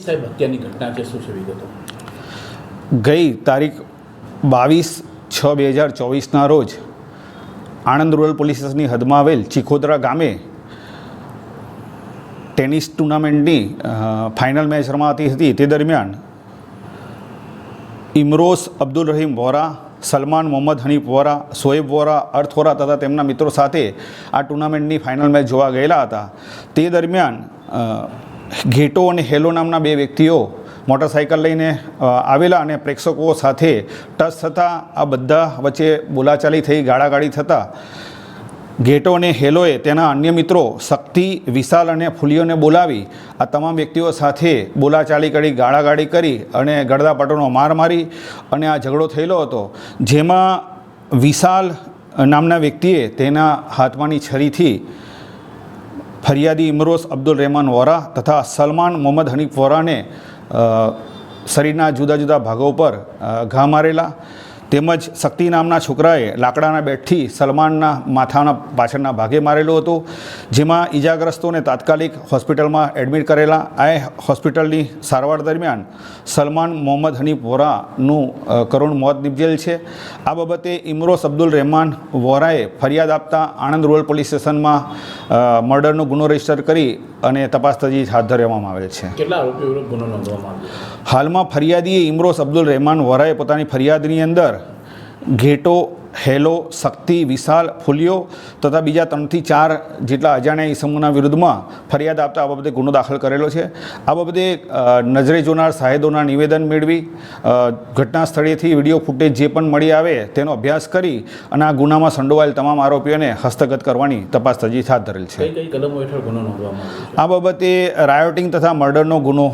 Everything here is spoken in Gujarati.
સાહેબ હત્યાની ઘટના છે, શું છે વિગતો? ગઈ તારીખ 22/6/2024ના રોજ આણંદ રૂરલ પોલીસ સ્ટેશનની હદમાં આવેલ ચીખોદરા ગામે ટેનિસ ટુર્નામેન્ટની ફાઇનલ મેચ રમાતી હતી. તે દરમિયાન ઇમરોઝ અબ્દુલ રહીમ વોરા, સલમાન મોહમ્મદ હનીફ વોરા, શોએબ વોરા, અર્થ વોરા તથા તેમના મિત્રો સાથે આ ટુર્નામેન્ટની ફાઇનલ મેચ જોવા ગયેલા હતા. તે દરમિયાન ઘેટો અને હેલો નામના બે વ્યક્તિઓ મોટરસાઇકલ લઈને આવેલા અને પ્રેક્ષકો સાથે ટચ થતાં આ બધા વચ્ચે બોલાચાલી થઈ, ગાળાગાળી થતાં ઘેટો અને હેલોએ તેના અન્ય મિત્રો શક્તિ, વિશાલ અને ફુલિયોને બોલાવી આ તમામ વ્યક્તિઓ સાથે બોલાચાલી કરી, ગાળાગાળી કરી અને ગળદાપટોનો માર મારી અને આ ઝઘડો થયેલો હતો. જેમાં વિશાલ નામના વ્યક્તિએ તેના હાથમાંની છરીથી ફરિયાદી ઇમરોઝ અબ્દુલ રહેમાન વોરા તથા સલમાન મોહમ્મદ હનીફ વોરાને શરીરના જુદા જુદા ભાગો પર ઘા મારેલા. તેમજ શક્તિ નામના છોકરાએ લાકડાના બેટથી સલમાનના માથાના પાછળના ભાગે મારેલું હતું. જેમાં ઈજાગ્રસ્તોને તાત્કાલિક હોસ્પિટલમાં એડમિટ કરેલા. આ હોસ્પિટલની સારવાર દરમિયાન સલમાન મોહમ્મદ હનીફ વોરાનું કરુણ મોત નિપજેલ છે. આ બાબતે ઇમરોઝ અબ્દુલ રહેમાન વોરાએ ફરિયાદ આપતા આણંદ રૂરલ પોલીસ સ્ટેશનમાં મર્ડરનો ગુનો રજીસ્ટર કરી અને તપાસ તજવીજ હાથ ધરવામાં આવેલ છે. કેટલા આરોપીઓ વિરુદ્ધ ગુનો નોંધવામાં આવ્યો? હાલમાં ફરિયાદીએ ઇમરોઝ અબ્દુલ રહેમાન વોરાએ પોતાની ફરિયાદની અંદર ઘેટો, હેલો, શક્તિ, વિશાલ, ફુલિયો તથા બીજા 3 થી 4 જેટલા અજાણ્યા ઇસમોના વિરુદ્ધમાં ફરિયાદ આપતા આ બાબતે ગુનો દાખલ કરેલો છે. આ બાબતે નજરે જોનાર સાહેદોના નિવેદન મેળવી ઘટના સ્થળેથી વિડીયો ફૂટેજ જે પણ મળી આવે તેનો અભ્યાસ કરી અને આ ગુનામાં સંડોવાયેલ તમામ આરોપીઓને હસ્તગત કરવાની તપાસ તજવીજ હાથ ધરેલ છે. કઈ કલમો હેઠળ ગુનો નોંધવામાં આવ્યો? આ બાબતે રાયોટિંગ તથા મર્ડરનો ગુનો